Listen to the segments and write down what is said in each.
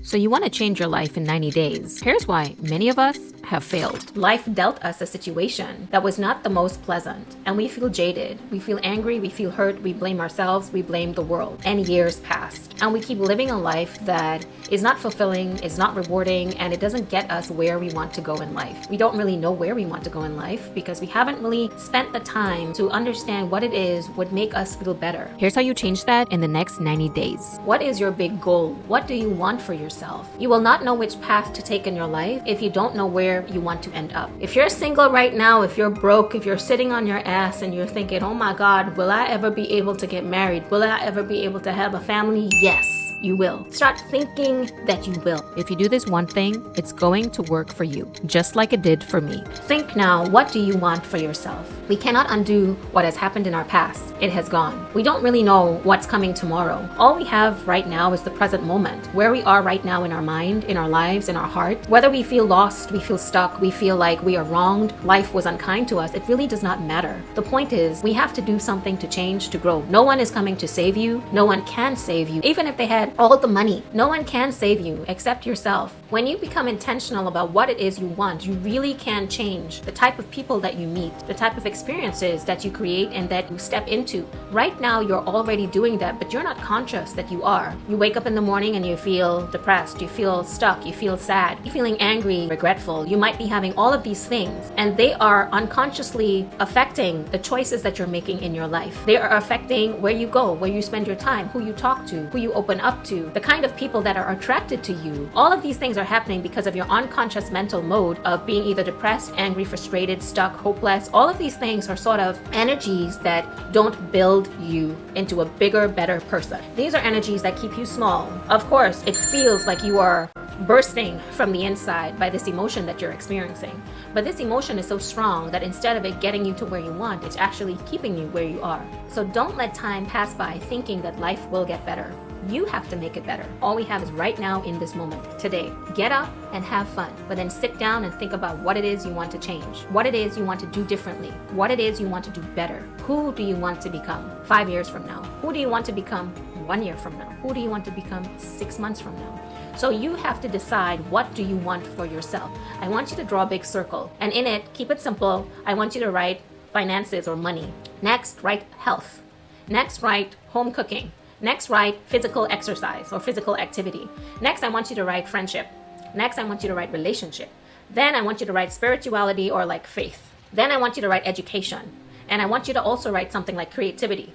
So you want to change your life in 90 days. Here's why many of us have failed. Life dealt us a situation that was not the most pleasant, and we feel jaded, we feel angry, we feel hurt, we blame ourselves, we blame the world. And years passed, and we keep living a life that is not fulfilling, is not rewarding, and it doesn't get us where we want to go in life. We don't really know where we want to go in life because we haven't really spent the time to understand what it is would make us feel better. Here's how you change that in the next 90 days. What is your big goal? What do you want for yourself? You will not know which path to take in your life if you don't know where you want to end up. If you're single right now, if you're broke, if you're sitting on your ass and you're thinking, oh my God, will I ever be able to get married? Will I ever be able to have a family? Yes. You will. Start thinking that you will. If you do this one thing, it's going to work for you, just like it did for me. Think now, what do you want for yourself? We cannot undo what has happened in our past. It has gone. We don't really know what's coming tomorrow. All we have right now is the present moment, where we are right now in our mind, in our lives, in our heart. Whether we feel lost, we feel stuck, we feel like we are wronged, life was unkind to us, it really does not matter. The point is, we have to do something to change, to grow. No one is coming to save you. No one can save you. Even if they had all the money, no one can save you except yourself. When you become intentional about what it is you want, you really can change the type of people that you meet, the type of experiences that you create and that you step into. Right now, you're already doing that, but you're not conscious that you are. You wake up in the morning and you feel depressed, you feel stuck, you feel sad, you're feeling angry, regretful. You might be having all of these things, and they are unconsciously affecting the choices that you're making in your life. They are affecting where you go, where you spend your time, who you talk to, who you open up to, the kind of people that are attracted to you. All of these things are happening because of your unconscious mental mode of being either depressed, angry, frustrated, stuck, hopeless. All of these things are sort of energies that don't build you into a bigger, better person. These are energies that keep you small. Of course, it feels like you are bursting from the inside by this emotion that you're experiencing. But this emotion is so strong that instead of it getting you to where you want, it's actually keeping you where you are. So don't let time pass by thinking that life will get better. You have to make it better. All we have is right now in this moment, today. Get up and have fun, but then sit down and think about what it is you want to change, what it is you want to do differently, what it is you want to do better. Who do you want to become 5 years from now? Who do you want to become 1 year from now? Who do you want to become 6 months from now? So you have to decide, what do you want for yourself? I want you to draw a big circle, and in it, keep it simple. I want you to write finances or money. Next, write health. Next, write home cooking. Next, write physical exercise or physical activity. Next, I want you to write friendship. Next, I want you to write relationship. Then I want you to write spirituality or like faith. Then I want you to write education. And I want you to also write something like creativity.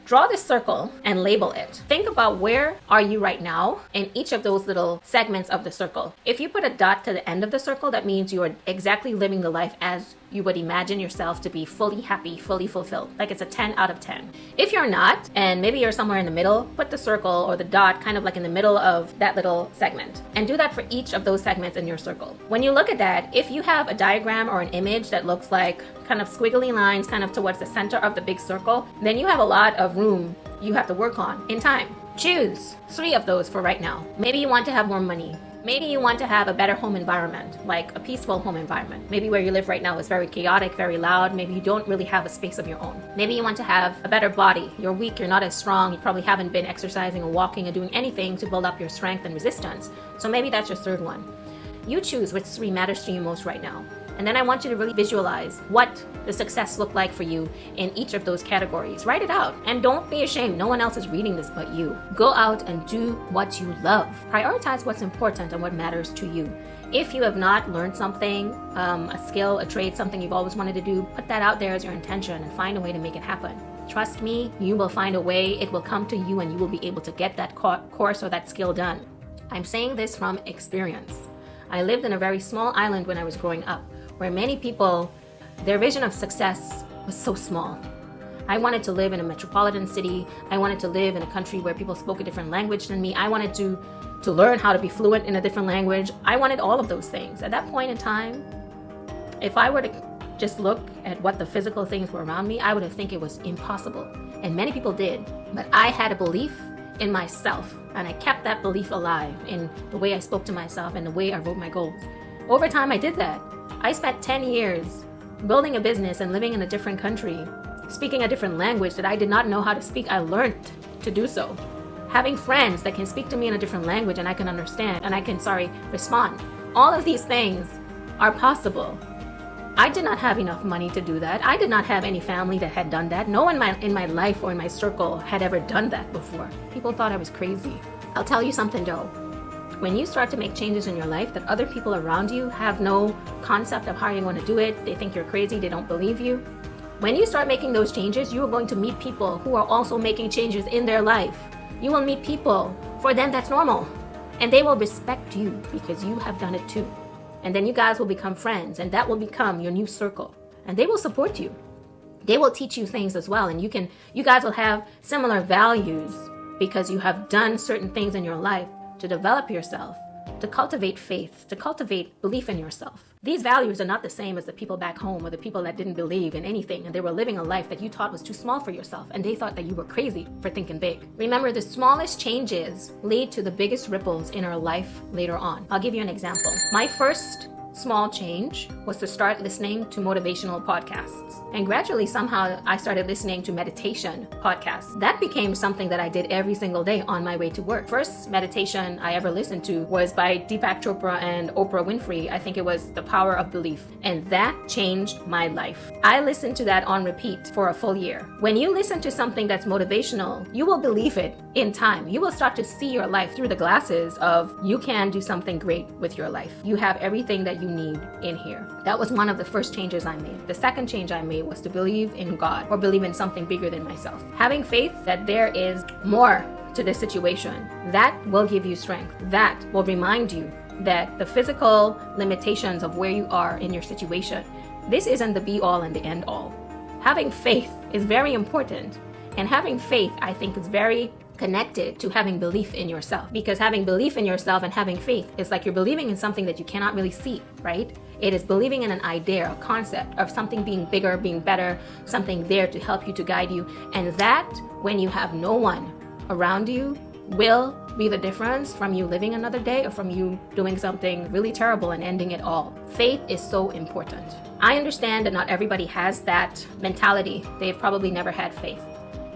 Draw this circle and label it. Think about where are you right now in each of those little segments of the circle. If you put a dot to the end of the circle, that means you are exactly living the life as you would imagine yourself to be fully happy, fully fulfilled. Like it's a 10 out of 10. If you're not, and maybe you're somewhere in the middle, put the circle or the dot kind of like in the middle of that little segment. And do that for each of those segments in your circle. When you look at that, if you have a diagram or an image that looks like kind of squiggly lines kind of towards the center of the big circle, then you have a lot of room you have to work on in time. Choose 3 of those for right now. Maybe you want to have more money. Maybe you want to have a better home environment, like a peaceful home environment. Maybe where you live right now is very chaotic, very loud. Maybe you don't really have a space of your own. Maybe you want to have a better body. You're weak, you're not as strong. You probably haven't been exercising or walking or doing anything to build up your strength and resistance. So maybe that's your 3rd one. You choose which 3 matters to you most right now. And then I want you to really visualize what the success looked like for you in each of those categories. Write it out. And don't be ashamed. No one else is reading this but you. Go out and do what you love. Prioritize what's important and what matters to you. If you have not learned something, a skill, a trade, something you've always wanted to do, put that out there as your intention and find a way to make it happen. Trust me, you will find a way. It will come to you and you will be able to get that course or that skill done. I'm saying this from experience. I lived in a very small island when I was growing up, where many people, their vision of success was so small. I wanted to live in a metropolitan city. I wanted to live in a country where people spoke a different language than me. I wanted to learn how to be fluent in a different language. I wanted all of those things. At that point in time, if I were to just look at what the physical things were around me, I would have think it was impossible. And many people did. But I had a belief in myself, and I kept that belief alive in the way I spoke to myself and the way I wrote my goals. Over time, I did that. I spent 10 years building a business and living in a different country, speaking a different language that I did not know how to speak. I learned to do so. having friends that can speak to me in a different language and I can understand and I can, respond. All of these things are possible. I did not have enough money to do that. I did not have any family that had done that. No one in my life or in my circle had ever done that before. People thought I was crazy. I'll tell you something though. When you start to make changes in your life that other people around you have no concept of how you're going to do it, they think you're crazy, they don't believe you. When you start making those changes, you are going to meet people who are also making changes in their life. You will meet people, for them that's normal. And they will respect you because you have done it too. And then you guys will become friends, and that will become your new circle. And they will support you. They will teach you things as well. And you guys will have similar values because you have done certain things in your life to develop yourself, to cultivate faith, to cultivate belief in yourself. These values are not the same as the people back home or the people that didn't believe in anything and they were living a life that you thought was too small for yourself and they thought that you were crazy for thinking big. Remember, the smallest changes lead to the biggest ripples in our life later on. I'll give you an example. My first small change was to start listening to motivational podcasts. And gradually, somehow, I started listening to meditation podcasts. That became something that I did every single day on my way to work. First meditation I ever listened to was by Deepak Chopra and Oprah Winfrey. I think it was The Power of Belief. And that changed my life. I listened to that on repeat for a full year. When you listen to something that's motivational, you will believe it in time. You will start to see your life through the glasses of you can do something great with your life. You have everything that you need in here. That was one of the first changes I made. The second change I made was to believe in God or believe in something bigger than myself. Having faith that there is more to this situation, that will give you strength. That will remind you that the physical limitations of where you are in your situation, this isn't the be all and the end all. Having faith is very important. And having faith, I think, is very connected to having belief in yourself, because having belief in yourself and having faith is like you're believing in something that you cannot really see, right? It is believing in an idea, a concept of something being bigger, being better, something there to help you, to guide you. And that, when you have no one around you, will be the difference from you living another day or from you doing something really terrible and ending it all. Faith is so important. I understand that not everybody has that mentality. They've probably never had faith.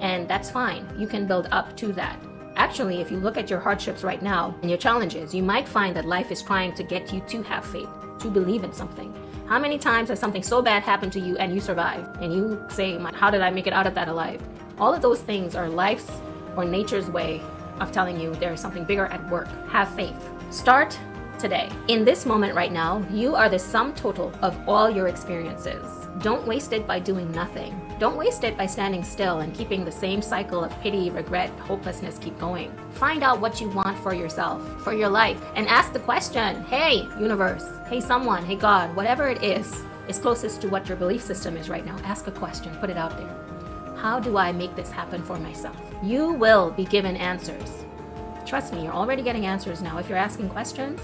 And that's fine. You can build up to that. Actually, if you look at your hardships right now and your challenges, you might find that life is trying to get you to have faith, to believe in something. How many times has something so bad happened to you and you survived? And you say, how did I make it out of that alive? All of those things are life's or nature's way of telling you there is something bigger at work. Have faith. Start today. In this moment right now, you are the sum total of all your experiences. Don't waste it by doing nothing. Don't waste it by standing still and keeping the same cycle of pity, regret, hopelessness keep going. Find out what you want for yourself, for your life, and ask the question, hey, universe, hey, someone, hey, God, whatever it is closest to what your belief system is right now. Ask a question, put it out there. How do I make this happen for myself? You will be given answers. Trust me, you're already getting answers now. If you're asking questions,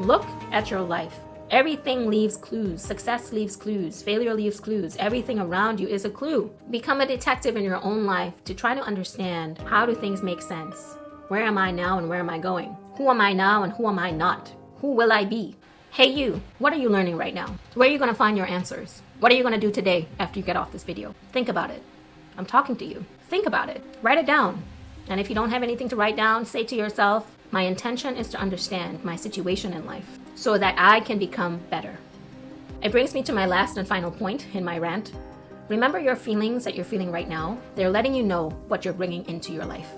look at your life. Everything leaves clues. Success leaves clues. Failure leaves clues. Everything around you is a clue. Become a detective in your own life to try to understand, how do things make sense? Where am I now and where am I going? Who am I now and who am I not? Who will I be? Hey you, what are you learning right now? Where are you going to find your answers? What are you going to do today after you get off this video? Think about it. I'm talking to you. Think about it. Write it down. And if you don't have anything to write down, say to yourself, my intention is to understand my situation in life so that I can become better. It brings me to my last and final point in my rant. Remember your feelings that you're feeling right now. They're letting you know what you're bringing into your life.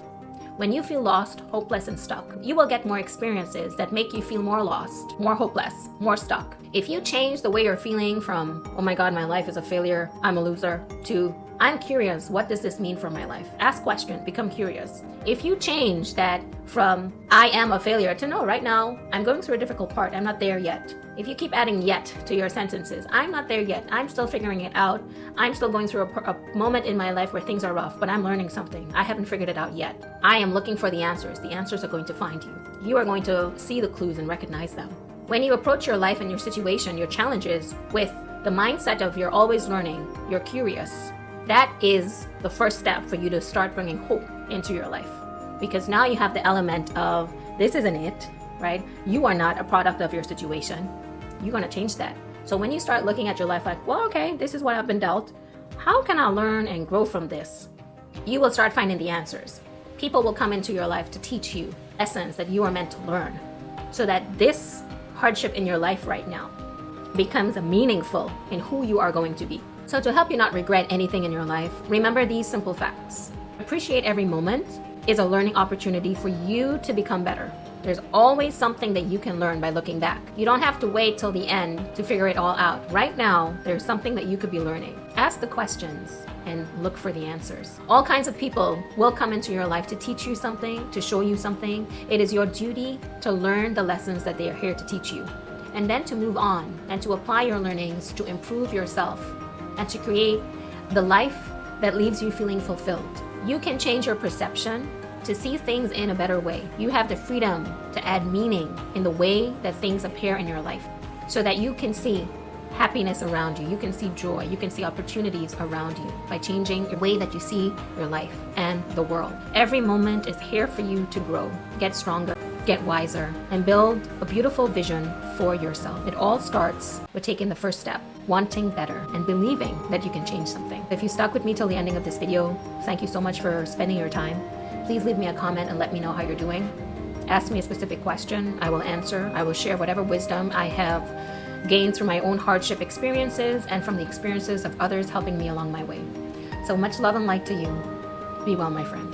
When you feel lost, hopeless, and stuck, you will get more experiences that make you feel more lost, more hopeless, more stuck. If you change the way you're feeling from, oh my God, my life is a failure, I'm a loser, to, I'm curious, what does this mean for my life? Ask questions, become curious. If you change that from, I am a failure, to no, right now, I'm going through a difficult part, I'm not there yet. If you keep adding yet to your sentences, I'm not there yet, I'm still figuring it out, I'm still going through a moment in my life where things are rough, but I'm learning something, I haven't figured it out yet. I am looking for the answers are going to find you. You are going to see the clues and recognize them. When you approach your life and your situation, your challenges, with the mindset of you're always learning, you're curious, that is the first step for you to start bringing hope into your life. Because now you have the element of, this isn't it, right? You are not a product of your situation. You're going to change that. So when you start looking at your life like, well, okay, this is what I've been dealt. How can I learn and grow from this? You will start finding the answers. People will come into your life to teach you lessons that you are meant to learn, so that this hardship in your life right now becomes meaningful in who you are going to be. So to help you not regret anything in your life, remember these simple facts. Appreciate every moment is a learning opportunity for you to become better. There's always something that you can learn by looking back. You don't have to wait till the end to figure it all out. Right now, there's something that you could be learning. Ask the questions and look for the answers. All kinds of people will come into your life to teach you something, to show you something. It is your duty to learn the lessons that they are here to teach you, and then to move on and to apply your learnings to improve yourself and to create the life that leaves you feeling fulfilled. You can change your perception to see things in a better way. You have the freedom to add meaning in the way that things appear in your life, so that you can see happiness around you, you can see joy, you can see opportunities around you by changing the way that you see your life and the world. Every moment is here for you to grow, get stronger, get wiser, and build a beautiful vision for yourself. It all starts with taking the first step, wanting better and believing that you can change something. If you stuck with me till the ending of this video, thank you so much for spending your time. Please leave me a comment and let me know how you're doing. Ask me a specific question, I will answer. I will share whatever wisdom I have gained through my own hardship experiences and from the experiences of others helping me along my way. So much love and light to you. Be well, my friend.